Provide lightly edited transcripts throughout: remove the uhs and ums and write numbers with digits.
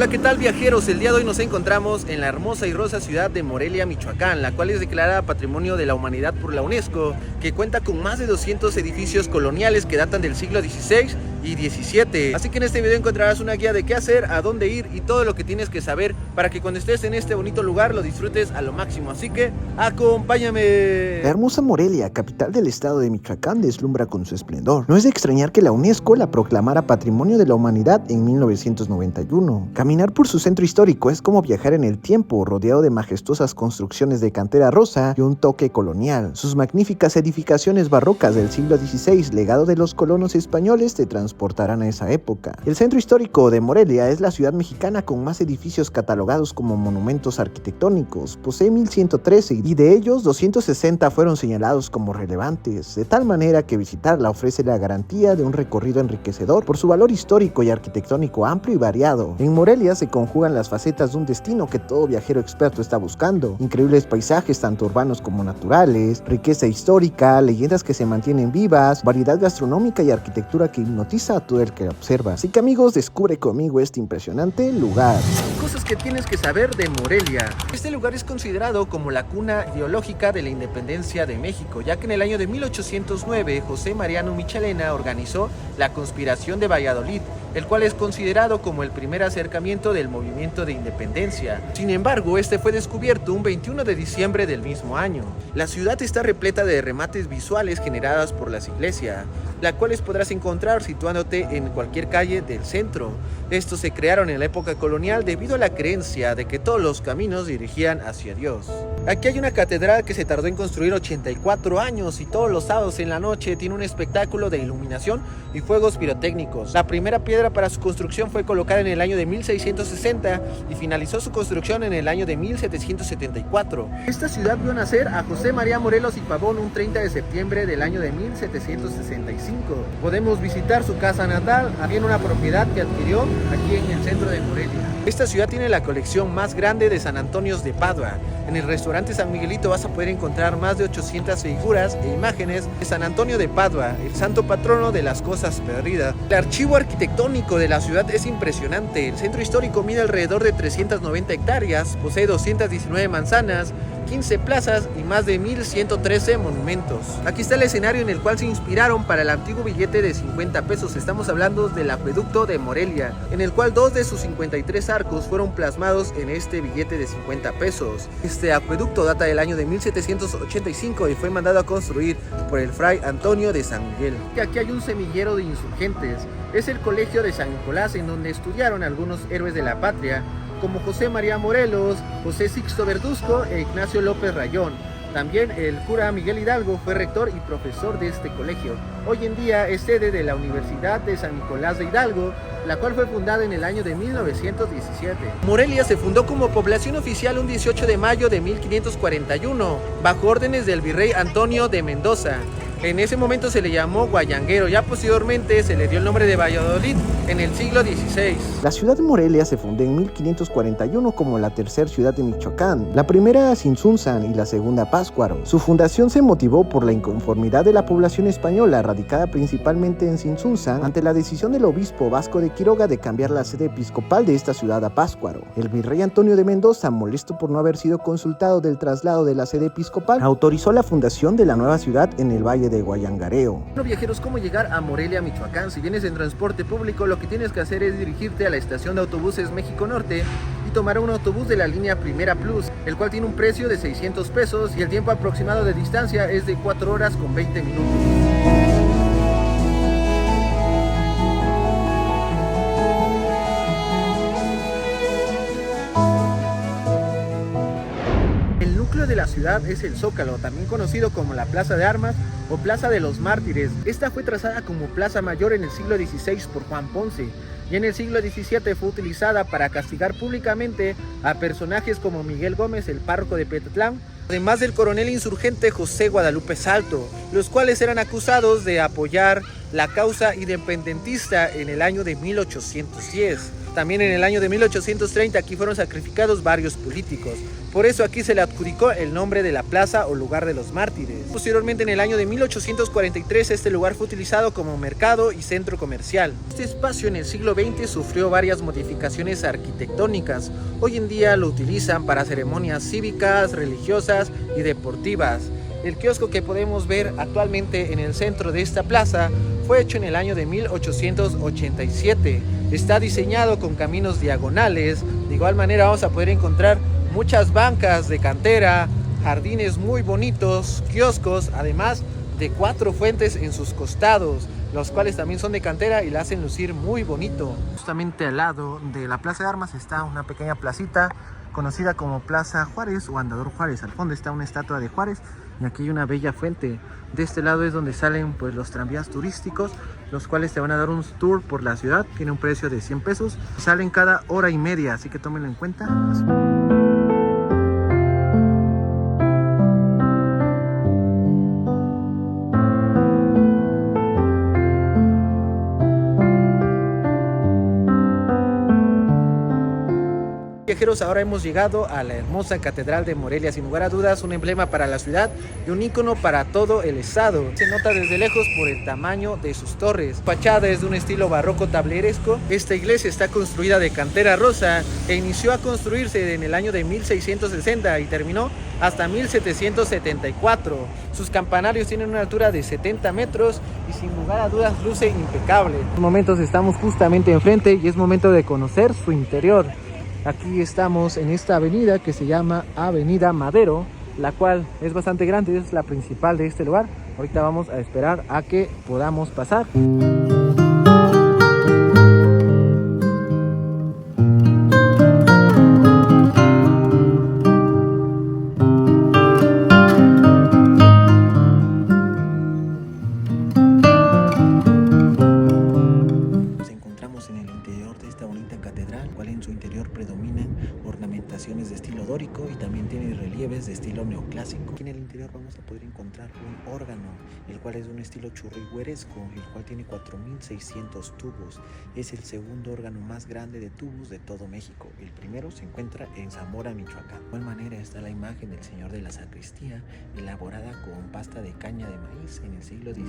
Hola, ¿qué tal, viajeros? El día de hoy nos encontramos en la hermosa y rosa ciudad de Morelia, Michoacán, la cual es declarada Patrimonio de la Humanidad por la UNESCO, que cuenta con más de 200 edificios coloniales que datan del siglo XVI y XVII. Así que en este video encontrarás una guía de qué hacer, a dónde ir y todo lo que tienes que saber para que cuando estés en este bonito lugar lo disfrutes a lo máximo. Así que acompáñame. La hermosa Morelia, capital del estado de Michoacán, deslumbra con su esplendor. No es de extrañar que la UNESCO la proclamara Patrimonio de la Humanidad en 1991. Caminar por su centro histórico es como viajar en el tiempo, rodeado de majestuosas construcciones de cantera rosa y un toque colonial. Sus magníficas edificaciones barrocas del siglo XVI, legado de los colonos españoles, te transportarán a esa época. El centro histórico de Morelia es la ciudad mexicana con más edificios catalogados como monumentos arquitectónicos. Posee 1113 y de ellos 260 fueron señalados como relevantes, de tal manera que visitarla ofrece la garantía de un recorrido enriquecedor por su valor histórico y arquitectónico amplio y variado. En Morelia se conjugan las facetas de un destino que todo viajero experto está buscando: increíbles paisajes tanto urbanos como naturales, riqueza histórica, leyendas que se mantienen vivas, variedad gastronómica y arquitectura que hipnotiza a todo el que observa. Así que, amigos, descubre conmigo este impresionante lugar. Cosas que tienes que saber de Morelia. Este lugar es considerado como la cuna ideológica de la independencia de México, ya que en el año de 1809 José Mariano Michelena organizó la Conspiración de Valladolid, el cual es considerado como el primer acercamiento del movimiento de independencia. Sin embargo, este fue descubierto un 21 de diciembre del mismo año. La ciudad está repleta de remates visuales generadas por las iglesias, las cuales podrás encontrar situándote en cualquier calle del centro. Estos se crearon en la época colonial debido a la creencia de que todos los caminos dirigían hacia Dios. Aquí hay una catedral que se tardó en construir 84 años y todos los sábados en la noche tiene un espectáculo de iluminación y fuegos pirotécnicos. La primera piedra para su construcción fue colocada en el año de 1660 y finalizó su construcción en el año de 1774. Esta ciudad vio nacer a José María Morelos y Pavón un 30 de septiembre del año de 1765. Podemos visitar su casa natal, aquí en una propiedad que adquirió aquí en el centro de Morelia. Esta ciudad tiene la colección más grande de San Antonios de Padua. En el restaurante San Miguelito vas a poder encontrar más de 800 figuras e imágenes de San Antonio de Padua, el santo patrono de las cosas perdidas. El archivo arquitectónico de la ciudad es impresionante. El centro histórico mide alrededor de 390 hectáreas, posee 219 manzanas, 15 plazas y más de 1113 monumentos. Aquí está el escenario en el cual se inspiraron para el antiguo billete de 50 pesos. Estamos hablando del acueducto de Morelia, en el cual 2 de sus 53 arcos fueron plasmados en este billete de 50 pesos. Este acueducto data del año de 1785 y fue mandado a construir por el fray Antonio de San Miguel. Aquí hay un semillero de insurgentes. Es el colegio de San Nicolás, en donde estudiaron algunos héroes de la patria, como José María Morelos, José Sixto Verduzco e Ignacio López Rayón. También el cura Miguel Hidalgo fue rector y profesor de este colegio. Hoy en día es sede de la Universidad de San Nicolás de Hidalgo, la cual fue fundada en el año de 1917. Morelia se fundó como población oficial un 18 de mayo de 1541, bajo órdenes del virrey Antonio de Mendoza. En ese momento se le llamó Guayanguero, ya posteriormente se le dio el nombre de Valladolid en el siglo XVI. La ciudad de Morelia se fundó en 1541 como la tercera ciudad de Michoacán, la primera Tzintzuntzan y la segunda Pátzcuaro. Su fundación se motivó por la inconformidad de la población española, radicada principalmente en Tzintzuntzan, ante la decisión del obispo Vasco de Quiroga de cambiar la sede episcopal de esta ciudad a Pátzcuaro. El virrey Antonio de Mendoza, molesto por no haber sido consultado del traslado de la sede episcopal, autorizó la fundación de la nueva ciudad en el valle de Guayangareo. Bueno, viajeros, ¿cómo llegar a Morelia, Michoacán? Si vienes en transporte público, lo que tienes que hacer es dirigirte a la estación de autobuses México Norte y tomar un autobús de la línea Primera Plus, el cual tiene un precio de 600 pesos y el tiempo aproximado de distancia es de 4 horas con 20 minutos. De la ciudad es el Zócalo, también conocido como la Plaza de Armas o Plaza de los Mártires. Esta fue trazada como Plaza Mayor en el siglo XVI por Juan Ponce y en el siglo XVII fue utilizada para castigar públicamente a personajes como Miguel Gómez, el párroco de Petatlán, además del coronel insurgente José Guadalupe Salto, los cuales eran acusados de apoyar la causa independentista en el año de 1810. También en el año de 1830 aquí fueron sacrificados varios políticos. Por eso aquí se le adjudicó el nombre de la plaza o lugar de los mártires. Posteriormente, en el año de 1843, este lugar fue utilizado como mercado y centro comercial. Este espacio en el siglo XX sufrió varias modificaciones arquitectónicas. Hoy en día lo utilizan para ceremonias cívicas, religiosas y deportivas. El kiosco que podemos ver actualmente en el centro de esta plaza fue hecho en el año de 1887. Está diseñado con caminos diagonales. De igual manera vamos a poder encontrar muchas bancas de cantera, jardines muy bonitos, kioscos, además de 4 fuentes en sus costados, los cuales también son de cantera y la hacen lucir muy bonito. Justamente al lado de la Plaza de Armas está una pequeña placita conocida como Plaza Juárez o Andador Juárez. Al fondo está una estatua de Juárez y aquí hay una bella fuente. De este lado es donde salen pues los tranvías turísticos, los cuales te van a dar un tour por la ciudad. Tiene un precio de 100 pesos. Salen cada hora y media, así que tómenlo en cuenta. Viajeros, ahora hemos llegado a la hermosa Catedral de Morelia, sin lugar a dudas un emblema para la ciudad y un ícono para todo el estado. Se nota desde lejos por el tamaño de sus torres. Su fachada es de un estilo barroco tableresco. Esta iglesia está construida de cantera rosa e inició a construirse en el año de 1660 y terminó hasta 1774. Sus campanarios tienen una altura de 70 metros y sin lugar a dudas luce impecable. En estos momentos estamos justamente enfrente y es momento de conocer su interior. Aquí estamos en esta avenida que se llama Avenida Madero, la cual es bastante grande, es la principal de este lugar. Ahorita vamos a esperar a que podamos pasar. De estilo dórico y también tiene relieves de estilo neoclásico. Aquí en el interior vamos a poder encontrar un órgano, el cual es de un estilo churrigueresco, el cual tiene 4600 tubos. Es el segundo órgano más grande de tubos de todo México. El primero se encuentra en Zamora, Michoacán. De igual manera está la imagen del Señor de la Sacristía, elaborada con pasta de caña de maíz en el siglo XVI.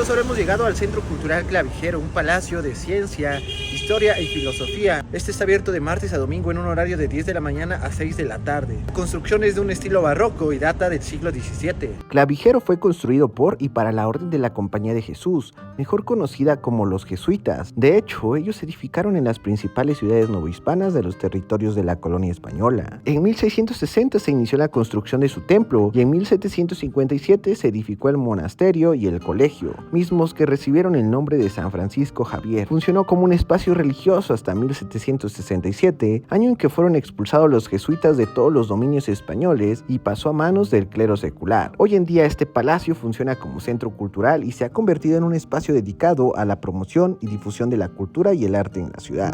Ahora hemos llegado al Centro Cultural Clavijero, un palacio de ciencia, historia y filosofía. Este está abierto de martes a domingo en un horario de 10 de la mañana a 6 de la tarde. La construcción es de un estilo barroco y data del siglo XVII. Clavijero fue construido por y para la Orden de la Compañía de Jesús, mejor conocida como los jesuitas. De hecho, ellos se edificaron en las principales ciudades novohispanas de los territorios de la colonia española. En 1660 se inició la construcción de su templo y en 1757 se edificó el monasterio y el colegio, mismos que recibieron el nombre de San Francisco Javier. Funcionó como un espacio religioso hasta 1767, año en que fueron expulsados los jesuitas de todos los dominios españoles y pasó a manos del clero secular. Hoy en día este palacio funciona como centro cultural y se ha convertido en un espacio dedicado a la promoción y difusión de la cultura y el arte en la ciudad.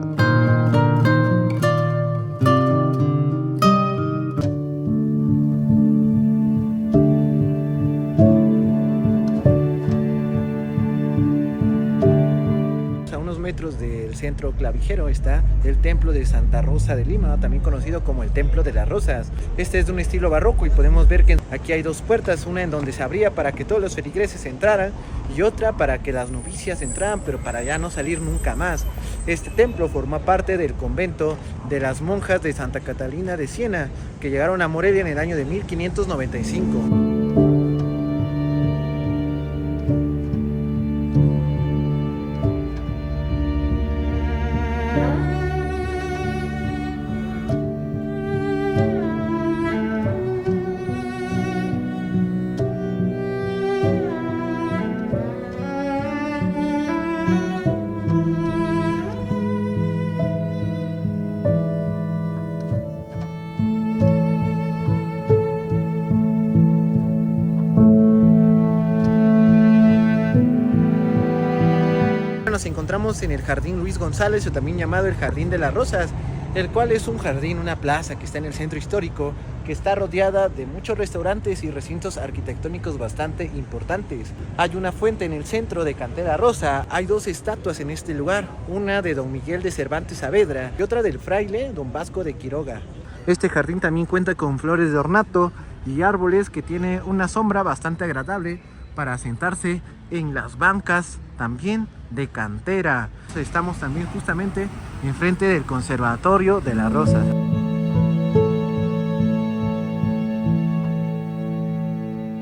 Metros del centro clavijero está el templo de Santa Rosa de Lima, también conocido como el Templo de las Rosas. Este es de un estilo barroco y podemos ver que aquí hay dos puertas, una en donde se abría para que todos los feligreses entraran y otra para que las novicias entraran, pero para ya no salir nunca más. Este templo forma parte del convento de las monjas de Santa Catalina de Siena, que llegaron a Morelia en el año de 1595. encontramos en el Jardín Luis González, o también llamado el Jardín de las Rosas, el cual es un jardín, una plaza que está en el centro histórico, que está rodeada de muchos restaurantes y recintos arquitectónicos bastante importantes. Hay una fuente en el centro de Cantera Rosa, hay 2 estatuas en este lugar, una de Don Miguel de Cervantes Saavedra y otra del fraile Don Vasco de Quiroga. Este jardín también cuenta con flores de ornato y árboles que tiene una sombra bastante agradable para sentarse en las bancas también de cantera. Estamos también justamente enfrente del Conservatorio de las Rosas.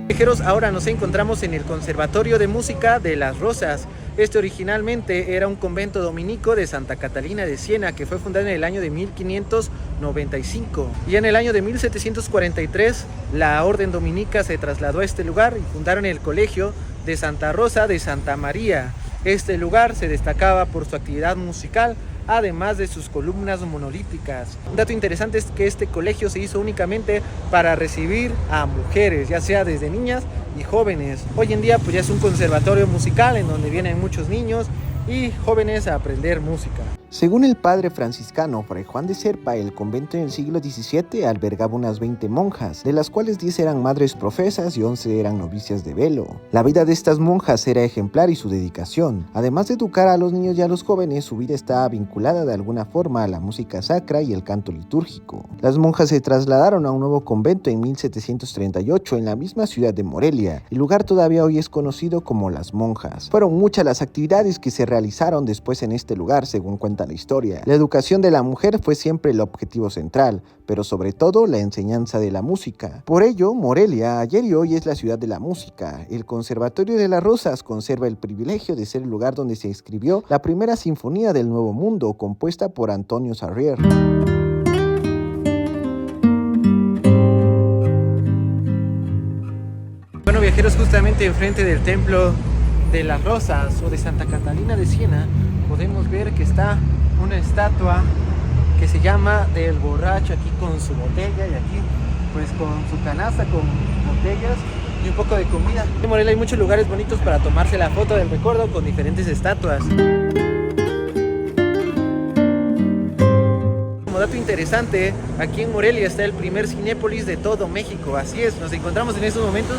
Viajeros, ahora nos encontramos en el Conservatorio de Música de las Rosas. Este originalmente era un convento dominico de Santa Catalina de Siena, que fue fundado en el año de 1595. Y en el año de 1743 la orden dominica se trasladó a este lugar y fundaron el Colegio de Santa Rosa de Santa María. Este lugar se destacaba por su actividad musical, además de sus columnas monolíticas. Un dato interesante es que este colegio se hizo únicamente para recibir a mujeres, ya sea desde niñas y jóvenes. Hoy en día pues ya es un conservatorio musical en donde vienen muchos niños y jóvenes a aprender música. Según el padre franciscano Fray Juan de Serpa, el convento en el siglo XVII albergaba unas 20 monjas, de las cuales 10 eran madres profesas y 11 eran novicias de velo. La vida de estas monjas era ejemplar y su dedicación. Además de educar a los niños y a los jóvenes, su vida estaba vinculada de alguna forma a la música sacra y el canto litúrgico. Las monjas se trasladaron a un nuevo convento en 1738 en la misma ciudad de Morelia. El lugar todavía hoy es conocido como Las Monjas. Fueron muchas las actividades que se realizaron después en este lugar, según cuenta la historia. La educación de la mujer fue siempre el objetivo central, pero sobre todo la enseñanza de la música. Por ello, Morelia ayer y hoy es la ciudad de la música. El Conservatorio de las Rosas conserva el privilegio de ser el lugar donde se escribió la primera sinfonía del Nuevo Mundo, compuesta por Antonio Sarrier. Bueno, viajeros, justamente enfrente del Templo de las Rosas o de Santa Catalina de Siena podemos ver que está una estatua que se llama del borracho, aquí con su botella y aquí pues con su canasta con botellas y un poco de comida. En Morelia hay muchos lugares bonitos para tomarse la foto del recuerdo con diferentes estatuas. Como dato interesante, aquí en Morelia está el primer Cinépolis de todo México. Así es, nos encontramos en estos momentos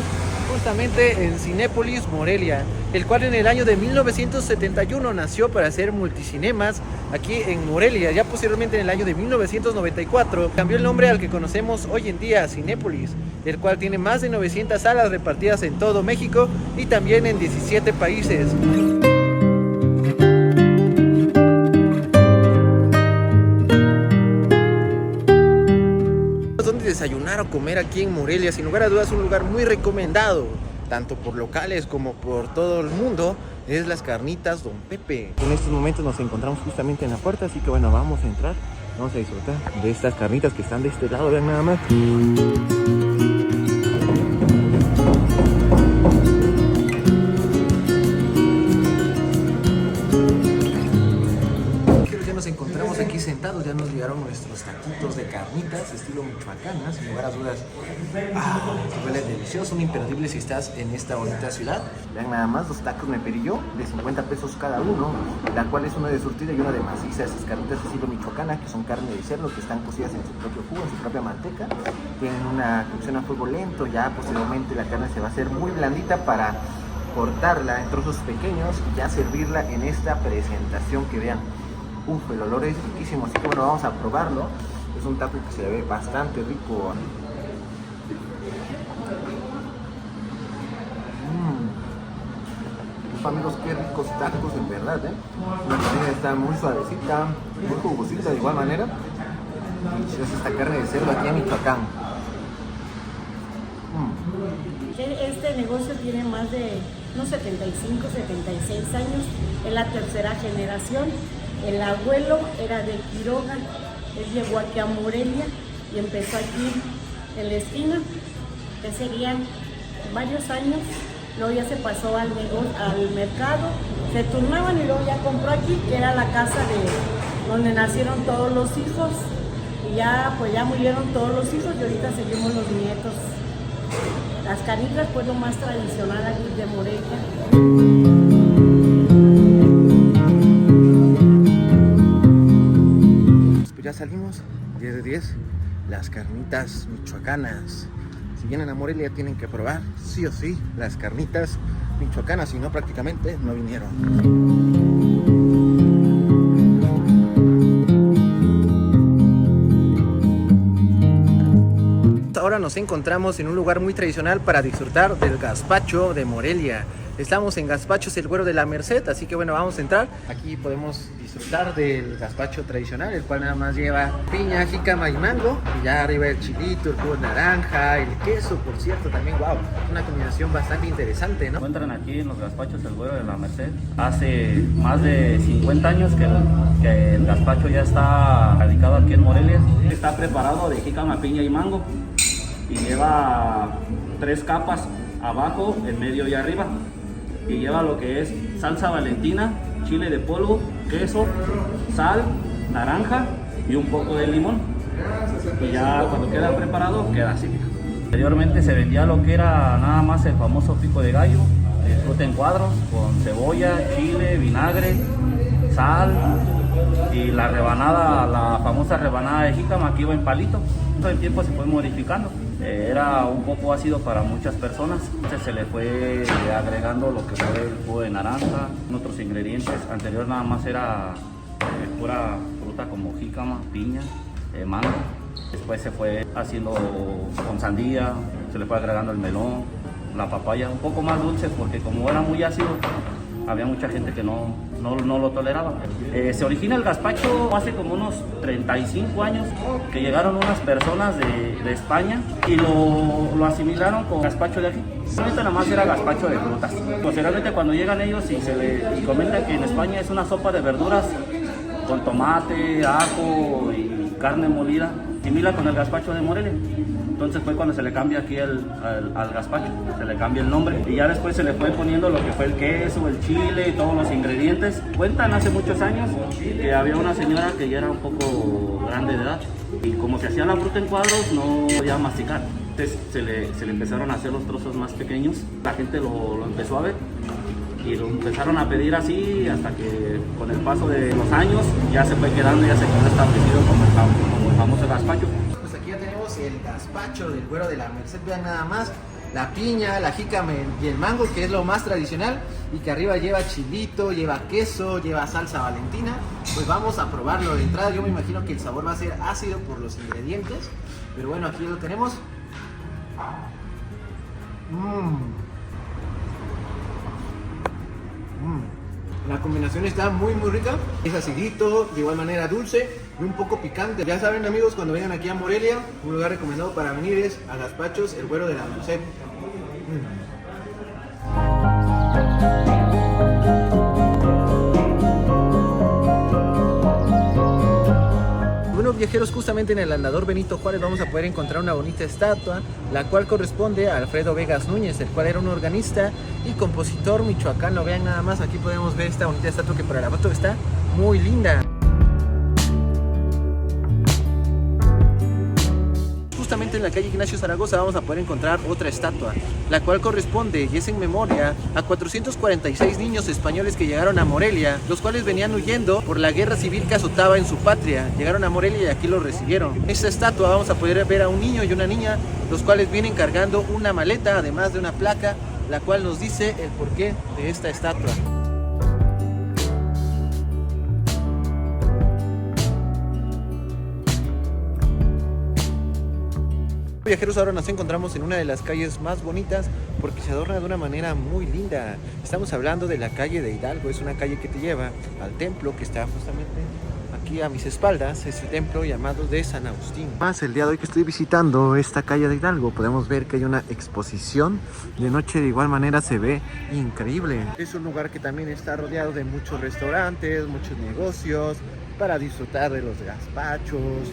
justamente en Cinépolis Morelia, el cual en el año de 1971 nació para hacer multicinemas aquí en Morelia. Ya posteriormente, en el año de 1994 cambió el nombre al que conocemos hoy en día, Cinépolis, el cual tiene más de 900 salas repartidas en todo México y también en 17 países. Desayunar o comer aquí en Morelia, sin lugar a dudas un lugar muy recomendado, tanto por locales como por todo el mundo, es las Carnitas Don Pepe. En estos momentos nos encontramos justamente en la puerta, así que bueno, vamos a entrar, vamos a disfrutar de estas carnitas que están de este lado, vean nada más. Aquí sentados, ya nos llegaron nuestros taquitos de carnitas estilo michoacanas, sin lugar a dudas. Huele delicioso, un imperdible si estás en esta bonita ciudad. Vean nada más, los tacos me pedí yo de 50 pesos cada uno, la cual es una de surtida y una de maciza. Estas carnitas estilo michoacana, que son carne de cerdo, que están cocidas en su propio jugo, en su propia manteca, tienen una cocción a fuego lento. Ya posteriormente la carne se va a hacer muy blandita para cortarla en trozos pequeños y ya servirla en esta presentación que vean. El olor es riquísimo, así que bueno, vamos a probarlo. Es un taco que se ve bastante rico. Amigos, qué ricos tacos en verdad, La carne está muy suavecita, muy jugosita de igual manera. Y es esta carne de cerdo aquí en Michoacán. Este negocio tiene más de unos 75, 76 años, es la tercera generación. El abuelo era de Quiroga, él llegó aquí a Morelia y empezó aquí en la esquina, que serían varios años. Luego ya se pasó al mercado, se turnaban y luego ya compró aquí, que era la casa donde nacieron todos los hijos. Y ya pues ya murieron todos los hijos y ahorita seguimos los nietos. Las carnitas pues lo más tradicional aquí de Morelia. ya salimos, 10 de 10, las carnitas michoacanas. Si vienen a Morelia tienen que probar, sí o sí, las carnitas michoacanas, si no prácticamente no vinieron. Ahora nos encontramos en un lugar muy tradicional para disfrutar del gazpacho de Morelia. Estamos en Gazpachos El Güero de la Merced, así que bueno, vamos a entrar. Aquí podemos disfrutar del gazpacho tradicional, el cual nada más lleva piña, jícama y mango. Y ya arriba el chilito, el jugo de naranja, el queso, por cierto, también, wow, una combinación bastante interesante, ¿no? Encuentran aquí en los Gazpachos El Güero de la Merced. Hace más de 50 años que el gazpacho ya está radicado aquí en Morelia. Está preparado de jícama, piña y mango y lleva 3 capas, abajo, en medio y arriba. Y lleva lo que es salsa valentina, chile de polvo, queso, sal, naranja y un poco de limón. Y ya cuando queda preparado, queda así. Anteriormente se vendía lo que era nada más el famoso pico de gallo, fruta en cuadros, con cebolla, chile, vinagre, sal y la rebanada, la famosa rebanada de jícama que iba en palito. Todo el tiempo se fue modificando. Era un poco ácido para muchas personas, entonces se le fue agregando lo que fue el jugo de naranja, otros ingredientes. Anterior nada más era pura fruta como jícama, piña, mango. Después se fue haciendo con sandía, se le fue agregando el melón, la papaya, un poco más dulce porque como era muy ácido, había mucha gente que no lo toleraba. Se origina el gazpacho hace como unos 35 años, que llegaron unas personas de España y lo asimilaron con gazpacho de aquí. Realmente nada más era gazpacho de frutas. Posteriormente cuando llegan ellos y comentan que en España es una sopa de verduras con tomate, ajo y carne molida, simila con el gazpacho de Morelia. Entonces fue cuando se le cambia aquí al gazpacho, se le cambia el nombre y ya después se le fue poniendo lo que fue el queso, el chile y todos los ingredientes. Cuentan hace muchos años que había una señora que ya era un poco grande de edad y como se hacía la fruta en cuadros no podía masticar. Entonces se le empezaron a hacer los trozos más pequeños, la gente lo empezó a ver y lo empezaron a pedir así hasta que con el paso de los años ya se fue quedando, ya se quedó establecido como el famoso gazpacho. El gazpacho del Güero de la Merced, vean nada más la piña, la jícama y el mango, que es lo más tradicional, y que arriba lleva chilito, lleva queso, lleva salsa valentina. Pues vamos a probarlo. De entrada yo me imagino que el sabor va a ser ácido por los ingredientes, pero bueno, aquí lo tenemos. La combinación está muy rica, es acidito, de igual manera dulce y un poco picante. Ya saben amigos, cuando vengan aquí a Morelia, un lugar recomendado para venir es a Gazpachos El Güero de la Merced. Bueno viajeros, justamente en el Andador Benito Juárez vamos a poder encontrar una bonita estatua, la cual corresponde a Alfredo Vegas Núñez, el cual era un organista y compositor michoacano. Vean nada más, aquí podemos ver esta bonita estatua que para la foto está muy linda. Justamente en la calle Ignacio Zaragoza vamos a poder encontrar otra estatua, la cual corresponde y es en memoria a 446 niños españoles que llegaron a Morelia, los cuales venían huyendo por la guerra civil que azotaba en su patria. Llegaron a Morelia y aquí los recibieron. En esta estatua vamos a poder ver a un niño y una niña, los cuales vienen cargando una maleta, además de una placa, la cual nos dice el porqué de esta estatua. Viajeros, ahora nos encontramos en una de las calles más bonitas porque se adorna de una manera muy linda. Estamos hablando de la calle de Hidalgo, es una calle que te lleva al templo que está justamente aquí a mis espaldas, es el templo llamado de San Agustín. Más el día de hoy que estoy visitando esta calle de Hidalgo, podemos ver que hay una exposición de noche, de igual manera se ve increíble. Es un lugar que también está rodeado de muchos restaurantes, muchos negocios para disfrutar de los gazpachos.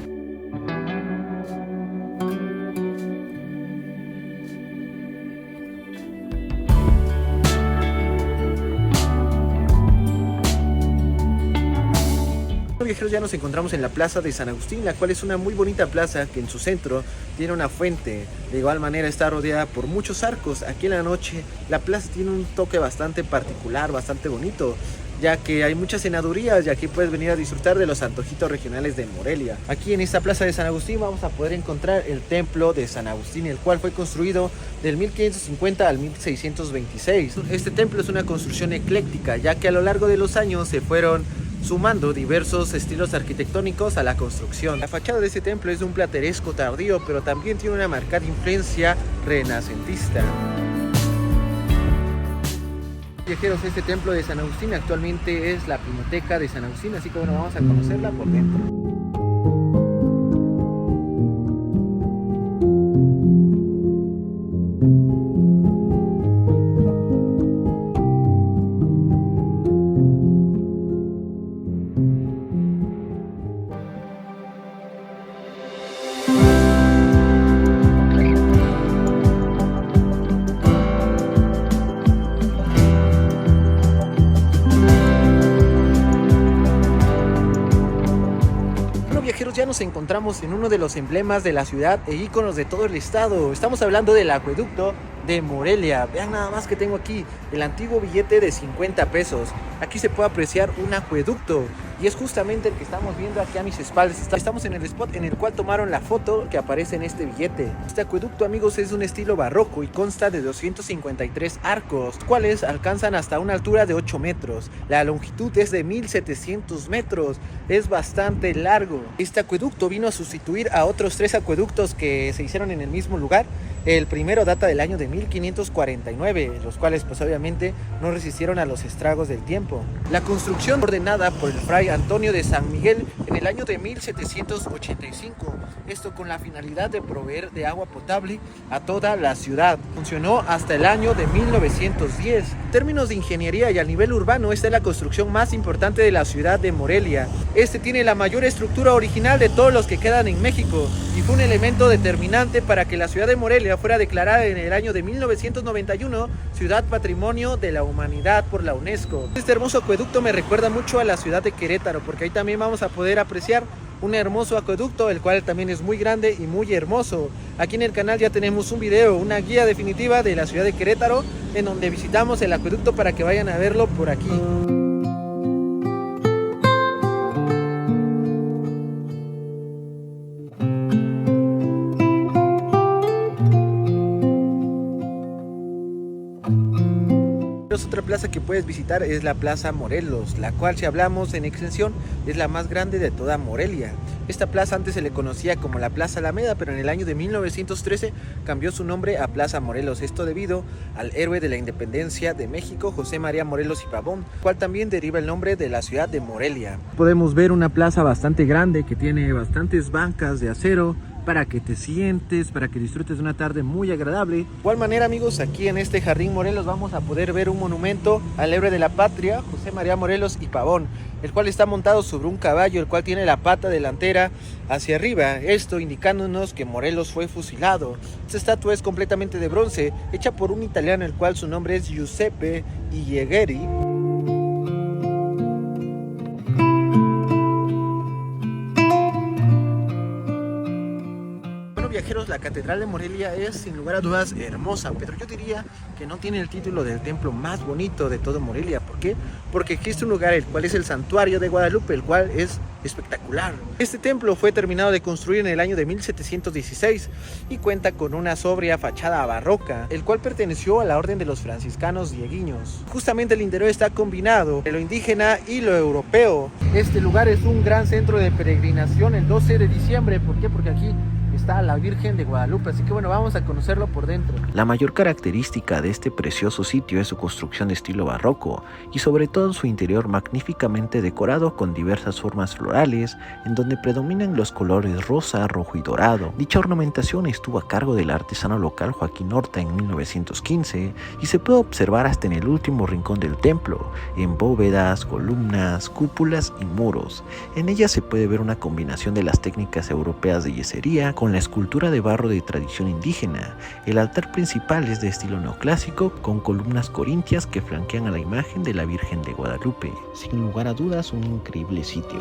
Viajeros, ya nos encontramos en la plaza de San Agustín, la cual es una muy bonita plaza que en su centro tiene una fuente. De igual manera está rodeada por muchos arcos. Aquí en la noche la plaza tiene un toque bastante particular, bastante bonito. ya que hay muchas cenadurías y aquí puedes venir a disfrutar de los antojitos regionales de Morelia. Aquí en esta plaza de San Agustín vamos a poder encontrar el templo de San Agustín, el cual fue construido del 1550 al 1626. Este templo es una construcción ecléctica, ya que a lo largo de los años se fueron sumando diversos estilos arquitectónicos a la construcción. La fachada de este templo es de un plateresco tardío, pero también tiene una marcada influencia renacentista. Viajeros, este templo de San Agustín actualmente es la Pinacoteca de San Agustín, así que bueno, vamos a conocerla por dentro. Ya nos encontramos en uno de los emblemas de la ciudad e íconos de todo el estado. Estamos hablando del acueducto de Morelia. Vean nada más que tengo aquí el antiguo billete de 50 pesos. Aquí se puede apreciar un acueducto y es justamente el que estamos viendo aquí a mis espaldas. Estamos en el spot en el cual tomaron la foto que aparece en este billete. Este acueducto, amigos, es de un estilo barroco y consta de 253 arcos, cuales alcanzan hasta una altura de 8 metros. La longitud es de 1700 metros. Es bastante largo. Este acueducto vino a sustituir a otros 3 acueductos que se hicieron en el mismo lugar. El primero data del año de 1549, los cuales pues obviamente no resistieron a los estragos del tiempo. La construcción ordenada por el fray Antonio de San Miguel en el año de 1785, esto con la finalidad de proveer de agua potable a toda la ciudad. Funcionó hasta el año de 1910. En términos de ingeniería y a nivel urbano, esta es la construcción más importante de la ciudad de Morelia. Este tiene la mayor estructura original de todos los que quedan en México y fue un elemento determinante para que la ciudad de Morelia fuera declarada en el año de 1991 Ciudad Patrimonio de la Humanidad por la UNESCO. Este hermoso acueducto me recuerda mucho a la ciudad de Querétaro, porque ahí también vamos a poder apreciar un hermoso acueducto, el cual también es muy grande y muy hermoso. Aquí en el canal ya tenemos un video, una guía definitiva de la ciudad de Querétaro, en donde visitamos el acueducto para que vayan a verlo por aquí. Otra plaza que puedes visitar es la Plaza Morelos, la cual, si hablamos en extensión, es la más grande de toda Morelia. Esta plaza antes se le conocía como la Plaza Alameda, pero en el año de 1913 cambió su nombre a Plaza Morelos, esto debido al héroe de la independencia de México, José María Morelos y Pavón, cual también deriva el nombre de la ciudad de Morelia. Podemos ver una plaza bastante grande que tiene bastantes bancas de acero, para que te sientes, para que disfrutes de una tarde muy agradable. De igual manera, amigos, aquí en este Jardín Morelos vamos a poder ver un monumento al héroe de la patria, José María Morelos y Pavón, el cual está montado sobre un caballo, el cual tiene la pata delantera hacia arriba, esto indicándonos que Morelos fue fusilado. Esta estatua es completamente de bronce, hecha por un italiano, el cual su nombre es Giuseppe Iegeri. Viajeros, la Catedral de Morelia es sin lugar a dudas hermosa, pero yo diría que no tiene el título del templo más bonito de todo Morelia. ¿Por qué? Porque existe un lugar el cual es el Santuario de Guadalupe, el cual es espectacular. Este templo fue terminado de construir en el año de 1716 y cuenta con una sobria fachada barroca, el cual perteneció a la orden de los franciscanos dieguiños. Justamente el interior está combinado de lo indígena y lo europeo. Este lugar es un gran centro de peregrinación el 12 de diciembre. ¿Por qué? Porque aquí está la Virgen de Guadalupe, así que bueno, vamos a conocerlo por dentro. La mayor característica de este precioso sitio es su construcción de estilo barroco y sobre todo su interior magníficamente decorado con diversas formas florales en donde predominan los colores rosa, rojo y dorado. Dicha ornamentación estuvo a cargo del artesano local Joaquín Horta en 1915 y se puede observar hasta en el último rincón del templo, en bóvedas, columnas, cúpulas y muros. En ella se puede ver una combinación de las técnicas europeas de yesería con la escultura de barro de tradición indígena. El altar principal es de estilo neoclásico con columnas corintias que flanquean a la imagen de la Virgen de Guadalupe. Sin lugar a dudas, un increíble sitio.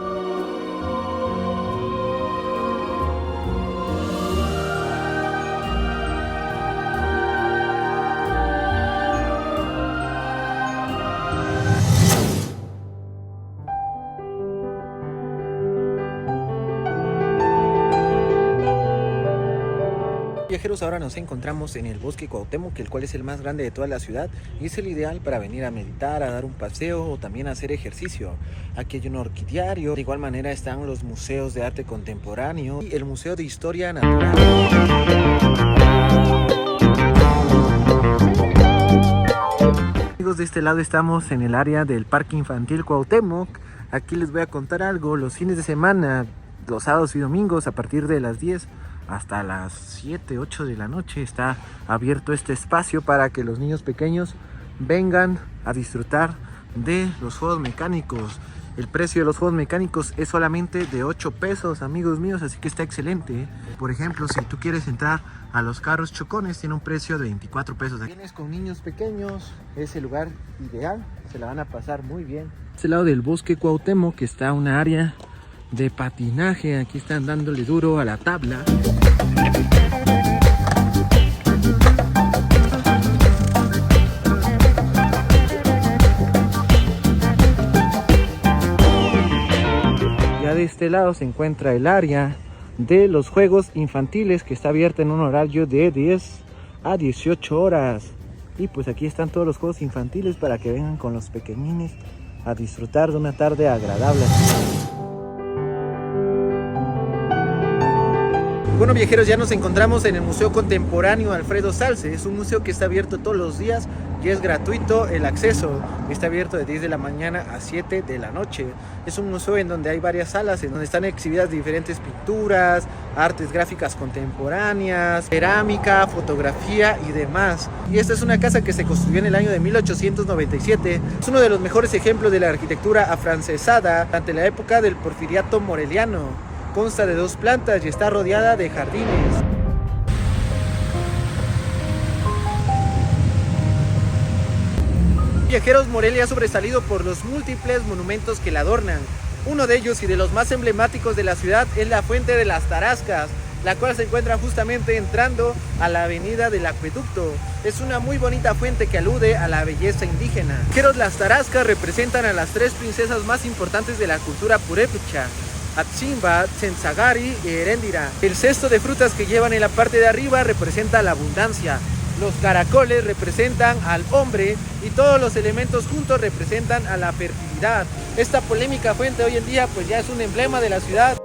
viajeros, ahora nos encontramos en el Bosque Cuauhtémoc, el cual es el más grande de toda la ciudad y es el ideal para venir a meditar, a dar un paseo o también a hacer ejercicio. Aquí hay un orquidiario, de igual manera están los museos de arte contemporáneo y el Museo de Historia Natural. Amigos, de este lado estamos en el área del Parque Infantil Cuauhtémoc. Aquí les voy a contar algo. Los fines de semana, los sábados y domingos, a partir de las 10 hasta las 7, 8 de la noche, está abierto este espacio para que los niños pequeños vengan a disfrutar de los juegos mecánicos. El precio de los juegos mecánicos es solamente de 8 pesos, amigos míos, así que está excelente. Por ejemplo, si tú quieres entrar a los carros chocones, tiene un precio de 24 pesos. Aquí vienes con niños pequeños, es el lugar ideal, se la van a pasar muy bien. A este lado del Bosque Cuauhtémoc que está una área de patinaje, aquí están dándole duro a la tabla. Ya de este lado se encuentra el área de los juegos infantiles que está abierta en un horario de 10 a 18 horas. Y pues aquí están todos los juegos infantiles para que vengan con los pequeñines a disfrutar de una tarde agradable. Bueno, viajeros, ya nos encontramos en el Museo Contemporáneo Alfredo Zalce. Es un museo que está abierto todos los días y es gratuito el acceso. Está abierto de 10 de la mañana a 7 de la noche. Es un museo en donde hay varias salas, en donde están exhibidas diferentes pinturas, artes gráficas contemporáneas, cerámica, fotografía y demás. Y esta es una casa que se construyó en el año de 1897. Es uno de los mejores ejemplos de la arquitectura afrancesada durante la época del Porfiriato moreliano. Consta de 2 plantas y está rodeada de jardines. Viajeros, Morelia ha sobresalido por los múltiples monumentos que la adornan. Uno de ellos y de los más emblemáticos de la ciudad es la Fuente de las Tarascas, la cual se encuentra justamente entrando a la avenida del Acueducto. Es una muy bonita fuente que alude a la belleza indígena. Viajeros, las Tarascas representan a las 3 princesas más importantes de la cultura purépecha: Atzimba, Tzentzagari y Heréndira. El cesto de frutas que llevan en la parte de arriba representa la abundancia. Los caracoles representan al hombre y todos los elementos juntos representan a la fertilidad. Esta polémica fuente hoy en día pues ya es un emblema de la ciudad.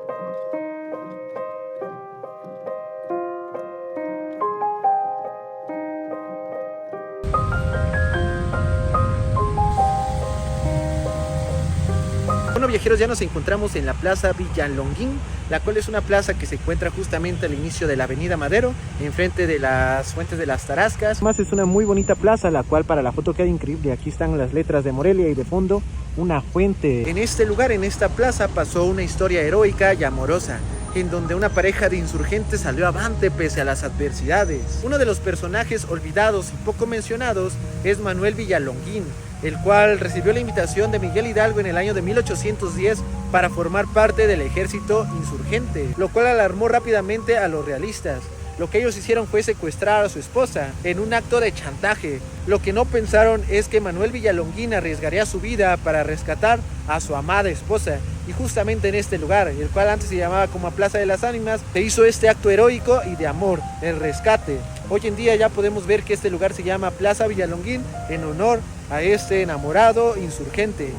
Bueno, viajeros, ya nos encontramos en la Plaza Villalonguín, la cual es una plaza que se encuentra justamente al inicio de la Avenida Madero, enfrente de las Fuentes de las Tarascas. Además es una muy bonita plaza, la cual para la foto queda increíble. Aquí están las letras de Morelia y de fondo una fuente. En este lugar, en esta plaza, pasó una historia heroica y amorosa, en donde una pareja de insurgentes salió avante pese a las adversidades. Uno de los personajes olvidados y poco mencionados es Manuel Villalonguín, el cual recibió la invitación de Miguel Hidalgo en el año de 1810 para formar parte del ejército insurgente, lo cual alarmó rápidamente a los realistas. Lo que ellos hicieron fue secuestrar a su esposa en un acto de chantaje. Lo que no pensaron es que Manuel Villalonguín arriesgaría su vida para rescatar a su amada esposa. Y justamente en este lugar, el cual antes se llamaba como Plaza de las Ánimas, se hizo este acto heroico y de amor, el rescate. Hoy en día ya podemos ver que este lugar se llama Plaza Villalonguín en honor a este enamorado insurgente.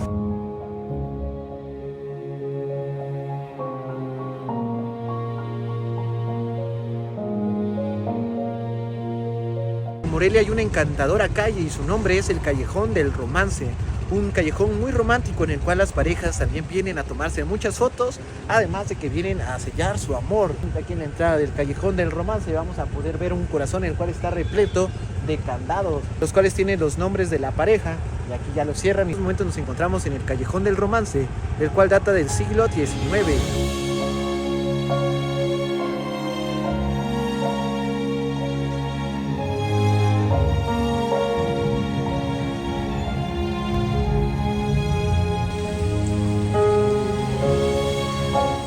En Morelia hay una encantadora calle y su nombre es el Callejón del Romance. Un callejón muy romántico en el cual las parejas también vienen a tomarse muchas fotos, además de que vienen a sellar su amor. Aquí en la entrada del Callejón del Romance vamos a poder ver un corazón el cual está repleto de candados, los cuales tienen los nombres de la pareja, y aquí ya lo cierran. En este momento nos encontramos en el Callejón del Romance, el cual data del siglo XIX.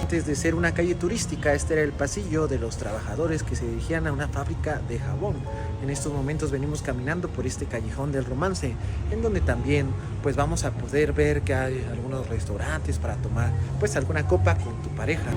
Antes de ser una calle turística, este era el pasillo de los trabajadores que se dirigían a una fábrica de jabón. En estos momentos venimos caminando por este Callejón del Romance, en donde también pues vamos a poder ver que hay algunos restaurantes para tomar pues alguna copa con tu pareja.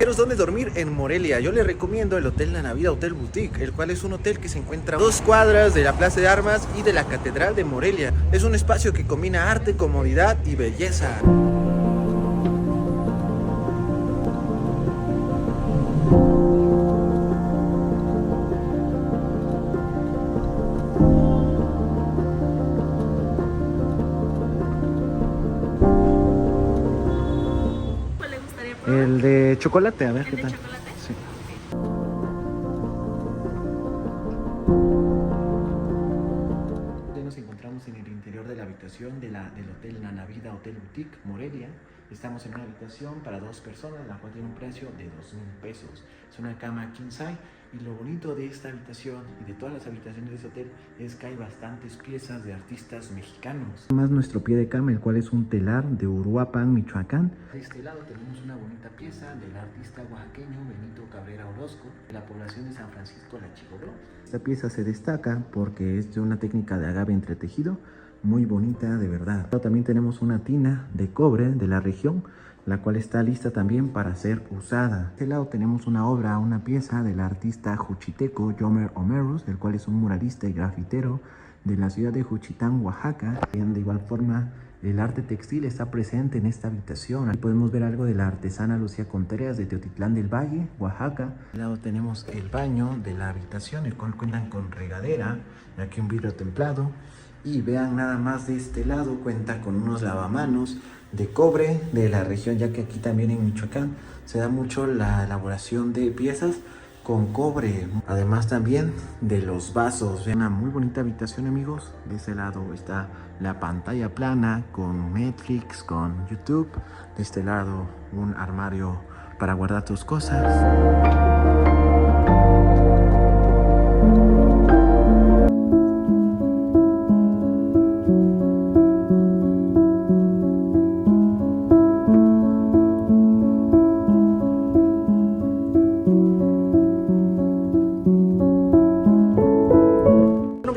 viajeros dónde dormir en Morelia. Yo les recomiendo el Hotel La Navidad Hotel Boutique, el cual es un hotel que se encuentra a 2 cuadras de la Plaza de Armas y de la Catedral de Morelia. Es un espacio que combina arte, comodidad y belleza. ¿Cuál le gustaría probar? El de chocolate, a ver ¿El qué de tal. chocolate? Sí. Nos encontramos en el interior de la habitación del Hotel La Navidad Hotel Boutique Morelia. Estamos en una habitación para 2 personas, la cual tiene un precio de 2,000 pesos. Es una cama king size y lo bonito de esta habitación y de todas las habitaciones de este hotel es que hay bastantes piezas de artistas mexicanos. Más nuestro pie de cama, el cual es un telar de Uruapan, Michoacán. De este lado tenemos una bonita pieza del artista oaxaqueño Benito Cabrera Orozco, de la población de San Francisco La Chicorró. Esta pieza se destaca porque es de una técnica de agave entretejido muy bonita, de verdad. También tenemos una tina de cobre de la región, la cual está lista también para ser usada. De este lado tenemos una obra, una pieza del artista juchiteco Yomer Omerus, el cual es un muralista y grafitero de la ciudad de Juchitán, Oaxaca. De igual forma, el arte textil está presente en esta habitación. Ahí podemos ver algo de la artesana Lucía Contreras de Teotitlán del Valle, Oaxaca. Al lado tenemos el baño de la habitación, el cual cuentan con regadera, y aquí un vidrio templado. Y vean nada más, de este lado cuenta con unos lavamanos de cobre de la región, ya que aquí también en Michoacán se da mucho la elaboración de piezas con cobre. Además también de los vasos. Vean, una muy bonita habitación, amigos. De ese lado está la pantalla plana con Netflix, con YouTube. De este lado un armario para guardar tus cosas.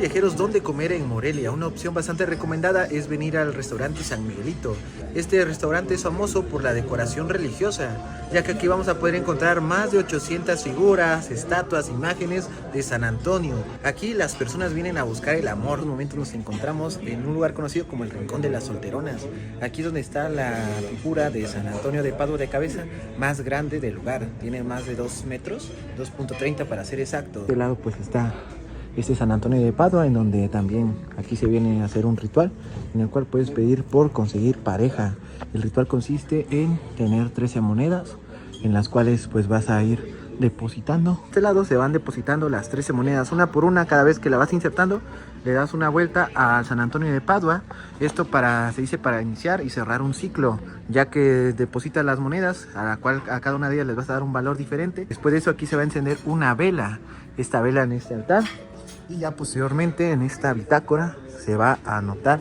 Viajeros, ¿dónde comer en Morelia? Una opción bastante recomendada es venir al restaurante San Miguelito. Este restaurante es famoso por la decoración religiosa, ya que aquí vamos a poder encontrar más de 800 figuras, estatuas, imágenes de San Antonio. Aquí las personas vienen a buscar el amor. En un momento nos encontramos en un lugar conocido como el Rincón de las Solteronas. Aquí es donde está la figura de San Antonio de Padua de cabeza más grande del lugar. Tiene más de 2 metros, 2.30 para ser exacto. De este lado pues está este San Antonio de Padua, en donde también aquí se viene a hacer un ritual en el cual puedes pedir por conseguir pareja. El ritual consiste en tener 13 monedas en las cuales pues vas a ir depositando. De este lado se van depositando las 13 monedas una por una. Cada vez que la vas insertando le das una vuelta al San Antonio de Padua. Esto se dice para iniciar y cerrar un ciclo, ya que depositas las monedas a cada una de ellas les vas a dar un valor diferente. Después de eso aquí se va a encender una vela, esta vela en este altar. Y ya posteriormente en esta bitácora se va a anotar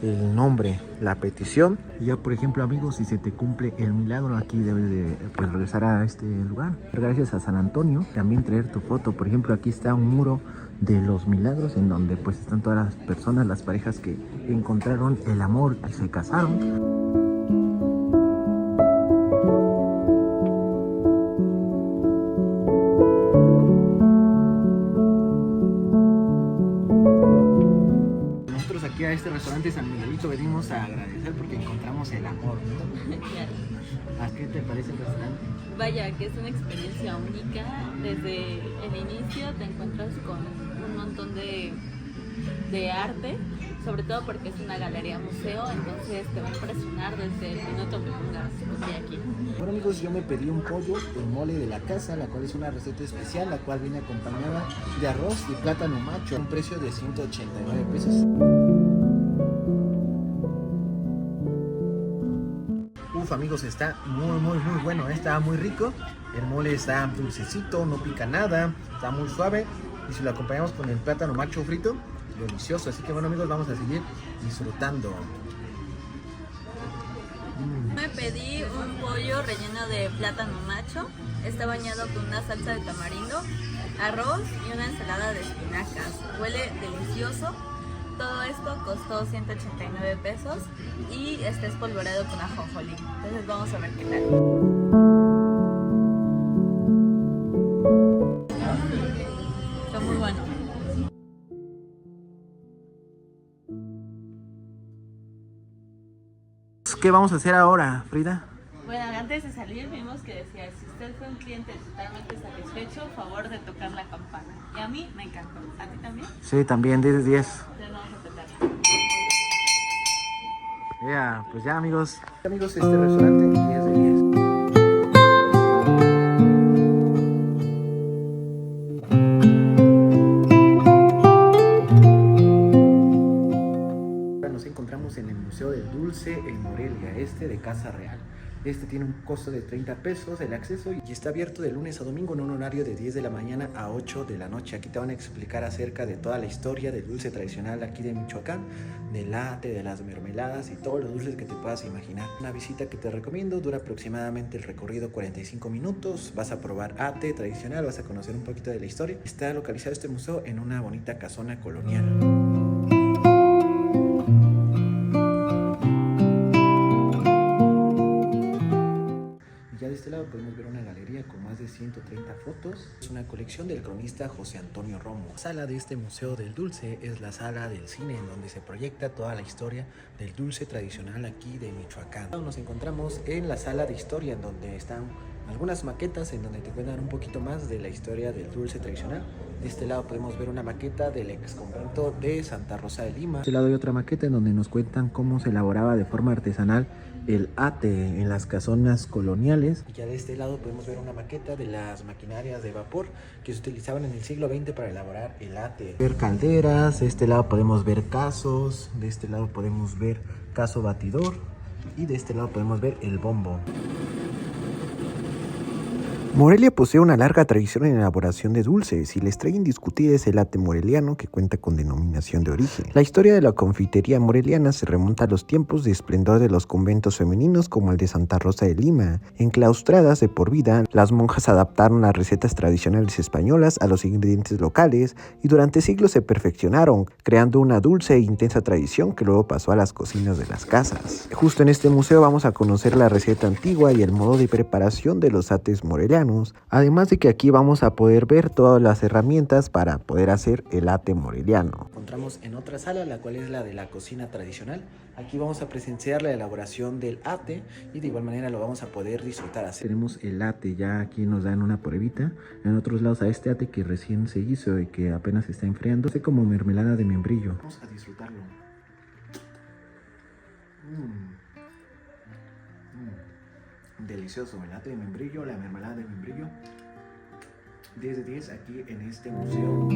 el nombre, la petición. Y ya por ejemplo, amigos, si se te cumple el milagro, aquí debes de pues regresar a este lugar. Gracias a San Antonio, también traer tu foto. Por ejemplo, aquí está un muro de los milagros en donde pues están todas las personas, las parejas que encontraron el amor y se casaron. A este restaurante San Miguelito venimos a agradecer porque encontramos el amor, ¿no? ¿A qué te parece el restaurante? Vaya, que es una experiencia única. Desde el inicio te encuentras con un montón de arte, sobre todo porque es una galería museo, entonces te va a impresionar desde el minuto que pongas un día aquí. Bueno, amigos, yo me pedí un pollo en mole de la casa, la cual es una receta especial, la cual viene acompañada de arroz y plátano macho, a un precio de 189 pesos. Amigos, está muy bueno, está muy rico. El mole está dulcecito, no pica nada, está muy suave, y si lo acompañamos con el plátano macho frito, delicioso. Así que bueno, amigos, vamos a seguir disfrutando. Me pedí un pollo relleno de plátano macho, está bañado con una salsa de tamarindo, arroz y una ensalada de espinacas. Huele delicioso. Todo esto costó 189 pesos y está espolvoreado con ajonjolí. Entonces vamos a ver qué tal. muy bueno. ¿Qué vamos a hacer ahora, Frida? Bueno, antes de salir vimos que decía, si usted fue un cliente totalmente satisfecho, favor de tocar la campana. Y a mí me encantó. ¿A ti también? Sí, también 10 de 10. Entonces vamos a tocar. Ya, pues ya amigos. Amigos, este restaurante 10 de 10. Nos encontramos en el Museo del Dulce en Morelia, de Casa Real. Este tiene un costo de 30 pesos el acceso y está abierto de lunes a domingo en un horario de 10 de la mañana a 8 de la noche. Aquí te van a explicar acerca de toda la historia del dulce tradicional aquí de Michoacán, del ate, de las mermeladas y todos los dulces que te puedas imaginar. Una visita que te recomiendo, dura aproximadamente el recorrido 45 minutos. Vas a probar ate tradicional, vas a conocer un poquito de la historia. Está localizado este museo en una bonita casona colonial. De este lado podemos ver una galería con más de 130 fotos. Es una colección del cronista José Antonio Romo. La sala de este Museo del Dulce es la sala del cine en donde se proyecta toda la historia del dulce tradicional aquí de Michoacán. Nos encontramos en la sala de historia en donde están algunas maquetas en donde te cuentan un poquito más de la historia del dulce tradicional. De este lado podemos ver una maqueta del ex convento de Santa Rosa de Lima. De este lado hay otra maqueta en donde nos cuentan cómo se elaboraba de forma artesanal el ate en las casonas coloniales. Y ya de este lado podemos ver una maqueta de las maquinarias de vapor que se utilizaban en el siglo XX para elaborar el ate. Ver calderas, de este lado podemos ver casos, de este lado podemos ver caso batidor y de este lado podemos ver el bombo. Morelia posee una larga tradición en elaboración de dulces y la estrella indiscutida es el ate moreliano que cuenta con denominación de origen. La historia de la confitería moreliana se remonta a los tiempos de esplendor de los conventos femeninos como el de Santa Rosa de Lima. Enclaustradas de por vida, las monjas adaptaron las recetas tradicionales españolas a los ingredientes locales y durante siglos se perfeccionaron, creando una dulce e intensa tradición que luego pasó a las cocinas de las casas. Justo en este museo vamos a conocer la receta antigua y el modo de preparación de los ates morelianos. Además de que aquí vamos a poder ver todas las herramientas para poder hacer el ate moreliano. Encontramos en otra sala, la cual es la de la cocina tradicional. Aquí vamos a presenciar la elaboración del ate y de igual manera lo vamos a poder disfrutar así. Tenemos el ate, ya aquí nos dan una pruebita. En otros lados a este ate que recién se hizo y que apenas se está enfriando. Es como mermelada de membrillo. Vamos a disfrutarlo. Delicioso, el ate de membrillo, la mermelada de membrillo. 10 de 10 aquí en este museo.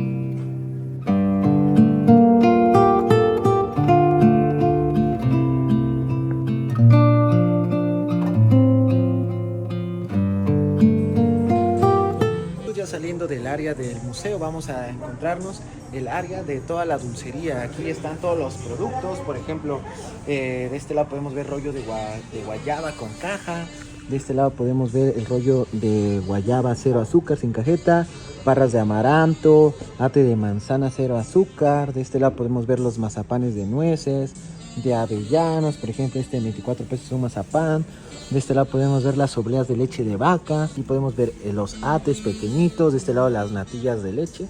Saliendo del área del museo vamos a encontrarnos el área de toda la dulcería. Aquí están todos los productos, por ejemplo, de este lado podemos ver rollo de guayaba con caja. De este lado podemos ver el rollo de guayaba cero azúcar sin cajeta, barras de amaranto, ate de manzana cero azúcar. De este lado podemos ver los mazapanes de nueces, de avellanas, por ejemplo este 24 pesos un mazapán. De este lado podemos ver las obleas de leche de vaca y podemos ver los ates pequeñitos, de este lado las natillas de leche.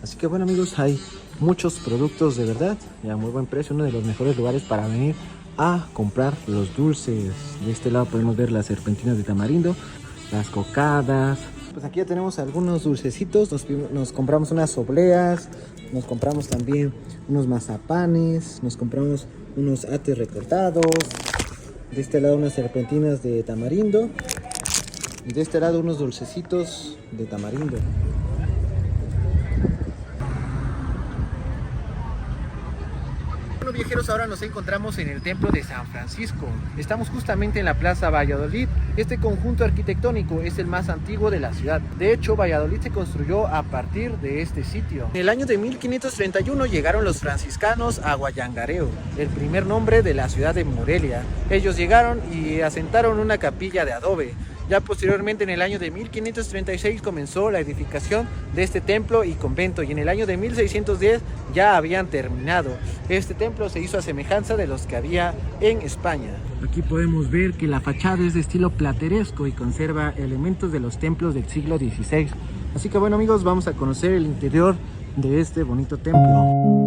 Así que bueno amigos, hay muchos productos de verdad y a muy buen precio, uno de los mejores lugares para venir a comprar los dulces. De este lado podemos ver las serpentinas de tamarindo, las cocadas. Pues aquí ya tenemos algunos dulcecitos, nos compramos unas obleas, nos compramos también unos mazapanes, nos compramos unos ates recortados. De este lado unas serpentinas de tamarindo y de este lado unos dulcecitos de tamarindo. Bueno viajeros, ahora nos encontramos en el templo de San Francisco. Estamos justamente en la Plaza Valladolid. Este conjunto arquitectónico es el más antiguo de la ciudad. De hecho, Valladolid se construyó a partir de este sitio. En el año de 1531 llegaron los franciscanos a Guayangareo, el primer nombre de la ciudad de Morelia. Ellos llegaron y asentaron una capilla de adobe. Ya posteriormente, en el año de 1536, comenzó la edificación de este templo y convento, y en el año de 1610 ya habían terminado. Este templo se hizo a semejanza de los que había en España. Aquí podemos ver que la fachada es de estilo plateresco y conserva elementos de los templos del siglo XVI. Así que bueno amigos, vamos a conocer el interior de este bonito templo.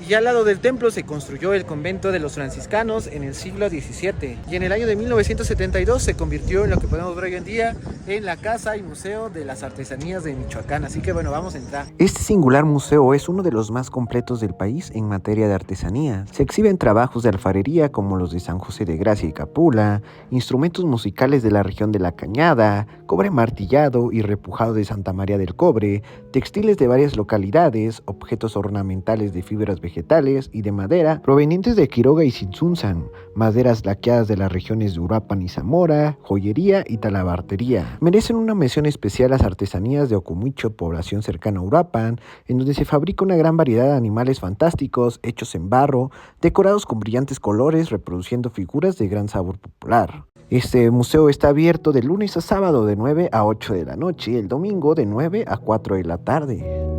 Y al lado del templo se construyó el convento de los franciscanos en el siglo XVII. Y en el año de 1972 se convirtió en lo que podemos ver hoy en día en la Casa y Museo de las Artesanías de Michoacán. Así que bueno, vamos a entrar. Este singular museo es uno de los más completos del país en materia de artesanías. Se exhiben trabajos de alfarería como los de San José de Gracia y Capula, instrumentos musicales de la región de La Cañada, cobre martillado y repujado de Santa María del Cobre, textiles de varias localidades, objetos ornamentales de fibras vegetales y de madera provenientes de Quiroga y Tzintzuntzan, maderas laqueadas de las regiones de Uruapan y Zamora, joyería y talabartería. Merecen una mención especial las artesanías de Ocomucho, población cercana a Uruapan, en donde se fabrica una gran variedad de animales fantásticos hechos en barro, decorados con brillantes colores, reproduciendo figuras de gran sabor popular. Este museo está abierto de lunes a sábado de 9 a 8 de la noche y el domingo de 9 a 4 de la tarde.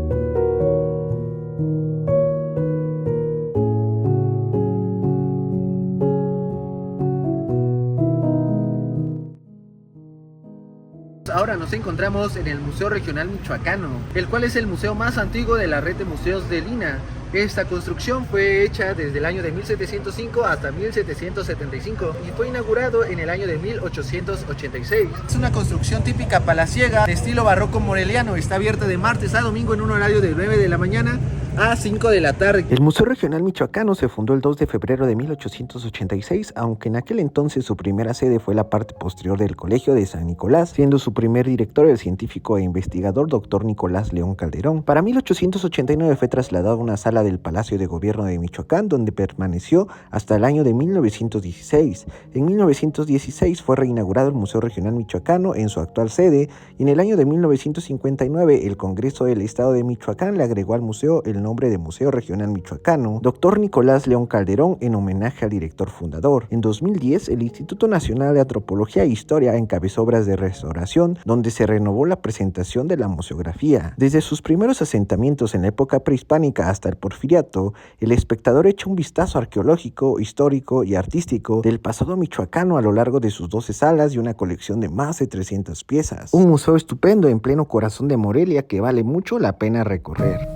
Ahora nos encontramos en el Museo Regional Michoacano, el cual es el museo más antiguo de la red de museos de Lina. Esta construcción fue hecha desde el año de 1705 hasta 1775 y fue inaugurado en el año de 1886. Es una construcción típica palaciega de estilo barroco moreliano. Está abierta de martes a domingo en un horario de 9 de la mañana a 5 de la tarde. El Museo Regional Michoacano se fundó el 2 de febrero de 1886, aunque en aquel entonces su primera sede fue la parte posterior del Colegio de San Nicolás, siendo su primer director el científico e investigador Dr. Nicolás León Calderón. Para 1889 fue trasladado a una sala del Palacio de Gobierno de Michoacán, donde permaneció hasta el año de 1916. En 1916 fue reinaugurado el Museo Regional Michoacano en su actual sede, y en el año de 1959 el Congreso del Estado de Michoacán le agregó al museo el nombre de Museo Regional Michoacano, Dr. Nicolás León Calderón, en homenaje al director fundador. En 2010, el Instituto Nacional de Antropología e Historia encabezó obras de restauración, donde se renovó la presentación de la museografía. Desde sus primeros asentamientos en la época prehispánica hasta el Porfiriato, el espectador echa un vistazo arqueológico, histórico y artístico del pasado michoacano a lo largo de sus 12 salas y una colección de más de 300 piezas. Un museo estupendo en pleno corazón de Morelia que vale mucho la pena recorrer.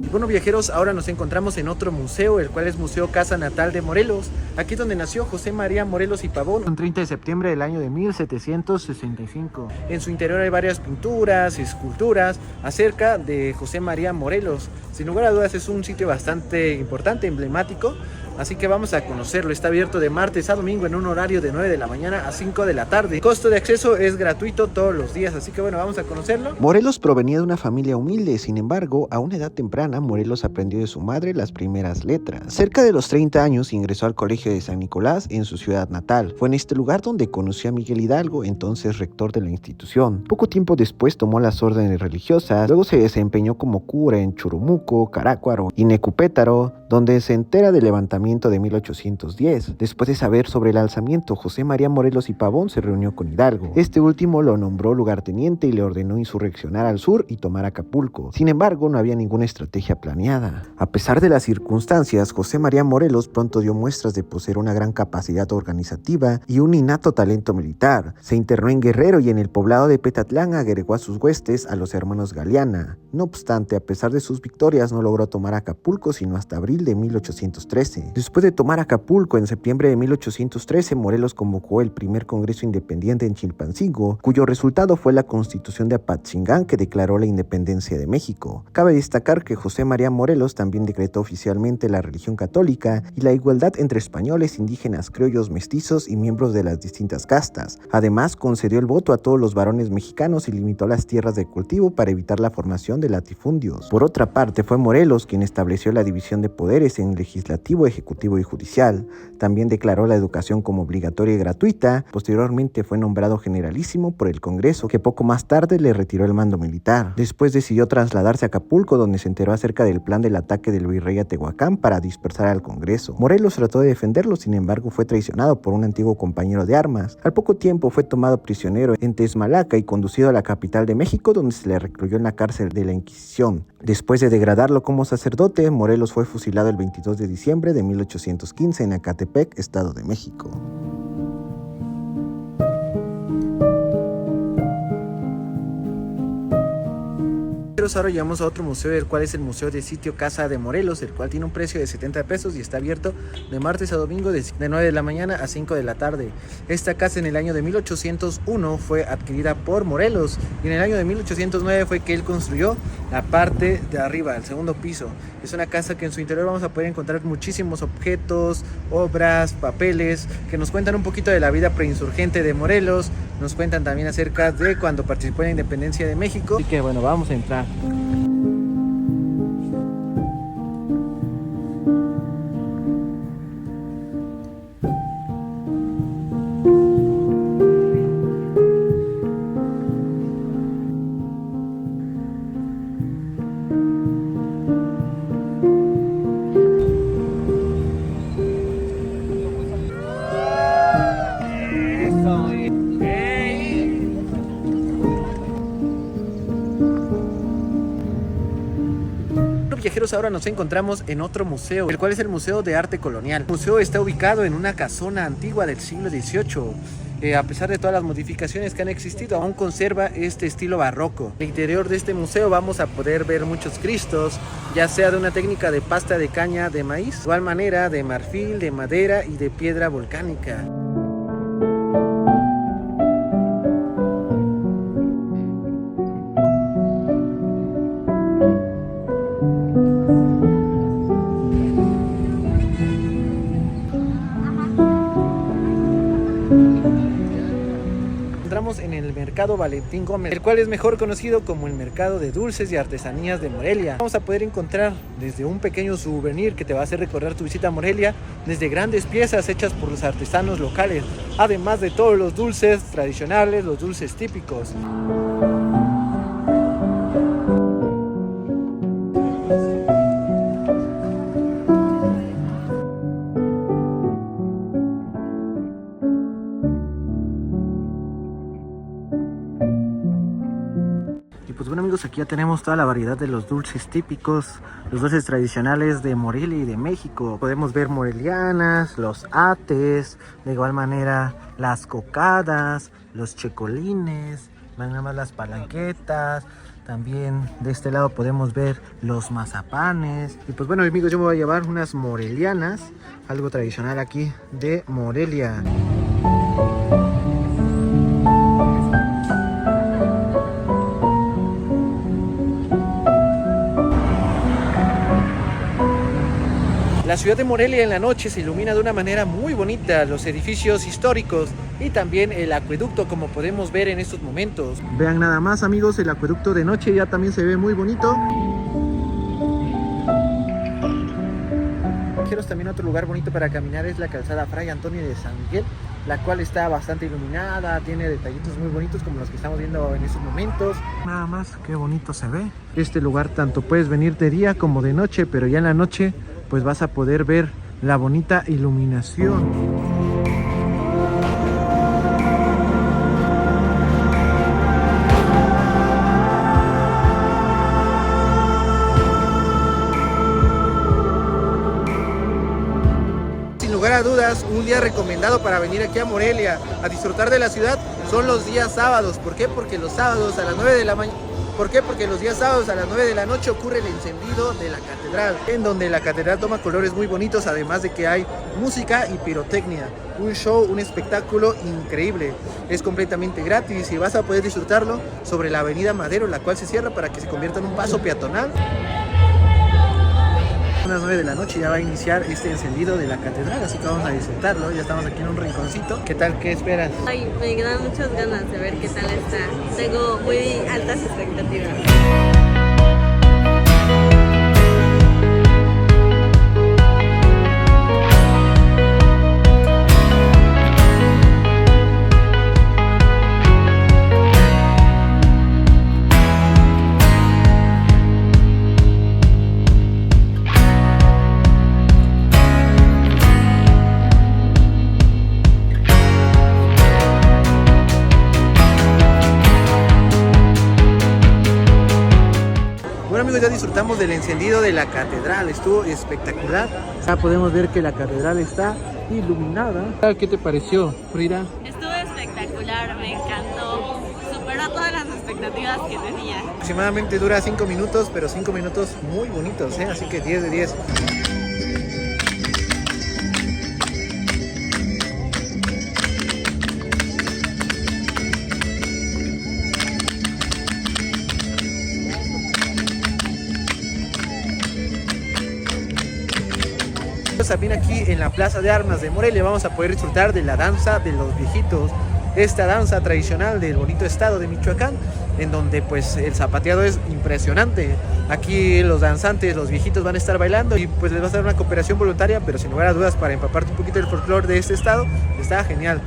Bueno, viajeros, ahora nos encontramos en otro museo, el cual es Museo Casa Natal de Morelos, aquí donde nació José María Morelos y Pavón, un 30 de septiembre del año de 1765. En su interior hay varias pinturas, esculturas acerca de José María Morelos. Sin lugar a dudas es un sitio bastante importante, emblemático, así que vamos a conocerlo. Está abierto de martes a domingo en un horario de 9 de la mañana a 5 de la tarde. El costo de acceso es gratuito todos los días, así que bueno, vamos a conocerlo. Morelos provenía de una familia humilde, sin embargo, a una edad temprana, Morelos aprendió de su madre las primeras letras. Cerca de los 30 años ingresó al Colegio de San Nicolás en su ciudad natal. Fue en este lugar donde conoció a Miguel Hidalgo, entonces rector de la institución. Poco tiempo después tomó las órdenes religiosas, luego se desempeñó como cura en Churumuco, Carácuaro y Necupétaro, donde se entera del levantamiento de 1810. Después de saber sobre el alzamiento, José María Morelos y Pavón se reunió con Hidalgo. Este último lo nombró lugarteniente y le ordenó insurreccionar al sur y tomar Acapulco. Sin embargo, no había ninguna estrategia planeada. A pesar de las circunstancias, José María Morelos pronto dio muestras de poseer una gran capacidad organizativa y un innato talento militar. Se internó en Guerrero y en el poblado de Petatlán agregó a sus huestes a los hermanos Galeana. No obstante, a pesar de sus victorias, no logró tomar Acapulco sino hasta abril de 1813. Después de tomar Acapulco, en septiembre de 1813, Morelos convocó el primer Congreso Independiente en Chilpancingo, cuyo resultado fue la Constitución de Apatzingán, que declaró la independencia de México. Cabe destacar que José María Morelos también decretó oficialmente la religión católica y la igualdad entre españoles, indígenas, criollos, mestizos y miembros de las distintas castas. Además, concedió el voto a todos los varones mexicanos y limitó las tierras de cultivo para evitar la formación de latifundios. Por otra parte, fue Morelos quien estableció la división de poderes en legislativo, ejecutivo y judicial. También declaró la educación como obligatoria y gratuita. Posteriormente fue nombrado generalísimo por el Congreso, que poco más tarde le retiró el mando militar. Después decidió trasladarse a Acapulco, donde se enteró acerca del plan del ataque del virrey a Tehuacán para dispersar al Congreso. Morelos trató de defenderlo, sin embargo fue traicionado por un antiguo compañero de armas. Al poco tiempo fue tomado prisionero en Texmalaca y conducido a la capital de México, donde se le recluyó en la cárcel de la Inquisición. Después de degradarlo como sacerdote, Morelos fue fusilado el 22 de diciembre de 1815 en Ecatepec, Estado de México. Ahora llegamos a otro museo, el cual es el Museo de Sitio Casa de Morelos, el cual tiene un precio de 70 pesos y está abierto de martes a domingo de 9 de la mañana a 5 de la tarde. Esta casa en el año de 1801 fue adquirida por Morelos y en el año de 1809 fue que él construyó la parte de arriba, el segundo piso. Es una casa que en su interior vamos a poder encontrar muchísimos objetos, obras, papeles que nos cuentan un poquito de la vida preinsurgente de Morelos, nos cuentan también acerca de cuando participó en la independencia de México. Así que bueno, vamos a entrar. Viajeros, ahora nos encontramos en otro museo, el cual es el Museo de Arte Colonial. El museo está ubicado en una casona antigua del siglo XVIII. A pesar de todas las modificaciones que han existido, aún conserva este estilo barroco. En el interior de este museo vamos a poder ver muchos cristos, ya sea de una técnica de pasta de caña de maíz, de igual manera de marfil, de madera y de piedra volcánica. En el mercado Valentín Gómez, el cual es mejor conocido como el mercado de dulces y artesanías de Morelia. Vamos a poder encontrar desde un pequeño souvenir que te va a hacer recordar tu visita a Morelia, desde grandes piezas hechas por los artesanos locales, además de todos los dulces tradicionales, los dulces típicos. Pues bueno amigos, aquí ya tenemos toda la variedad de los dulces típicos, los dulces tradicionales de Morelia y de México. Podemos ver morelianas, los ates, de igual manera las cocadas, los checolines, nada más las palanquetas. También de este lado podemos ver los mazapanes. Y pues bueno amigos, yo me voy a llevar unas morelianas, algo tradicional aquí de Morelia. La ciudad de Morelia en la noche se ilumina de una manera muy bonita, los edificios históricos y también el acueducto, como podemos ver en estos momentos. Vean nada más amigos, el acueducto de noche ya también se ve muy bonito. También otro lugar bonito para caminar es la calzada Fray Antonio de San Miguel, la cual está bastante iluminada, tiene detallitos muy bonitos como los que estamos viendo en estos momentos. Nada más, qué bonito se ve. Este lugar tanto puedes venir de día como de noche, pero ya en la noche pues vas a poder ver la bonita iluminación. Sin lugar a dudas, un día recomendado para venir aquí a Morelia a disfrutar de la ciudad son los días sábados. ¿Por qué? Porque los sábados a las 9 de la mañana. ¿Por qué? Porque los días sábados a las 9 de la noche ocurre el encendido de la catedral, en donde la catedral toma colores muy bonitos, además de que hay música y pirotecnia. Un show, un espectáculo increíble. Es completamente gratis y vas a poder disfrutarlo sobre la avenida Madero, la cual se cierra para que se convierta en un paso peatonal. A las 9 de la noche ya va a iniciar este encendido de la catedral, así que vamos a disfrutarlo. Ya estamos aquí en un rinconcito. ¿Qué tal? ¿Qué esperas? Ay, me dan muchas ganas de ver qué tal está. Tengo muy altas expectativas. amigos, ya disfrutamos del encendido de la catedral, estuvo espectacular. Ya podemos ver que la catedral está iluminada. ¿Qué te pareció, Frida? Estuvo espectacular, me encantó. Superó todas las expectativas que tenía. Aproximadamente dura 5 minutos, pero 5 minutos muy bonitos, así que 10 de 10. También aquí en la Plaza de Armas de Morelia vamos a poder disfrutar de la danza de los viejitos, esta danza tradicional del bonito estado de Michoacán, en donde pues el zapateado es impresionante. Aquí los danzantes, los viejitos van a estar bailando y pues les va a dar una cooperación voluntaria, pero sin lugar a dudas para empaparte un poquito del folclore de este estado, está genial.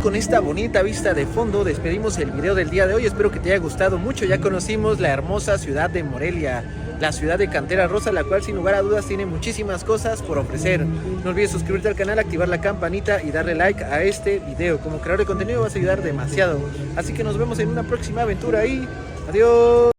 Con esta bonita vista de fondo despedimos el video del día de hoy. Espero que te haya gustado mucho. Ya conocimos la hermosa ciudad de Morelia, la ciudad de Cantera Rosa, la cual sin lugar a dudas tiene muchísimas cosas por ofrecer. No olvides suscribirte al canal, activar la campanita y darle like a este video. Como creador de contenido vas a ayudar demasiado. Así que nos vemos en una próxima aventura y adiós.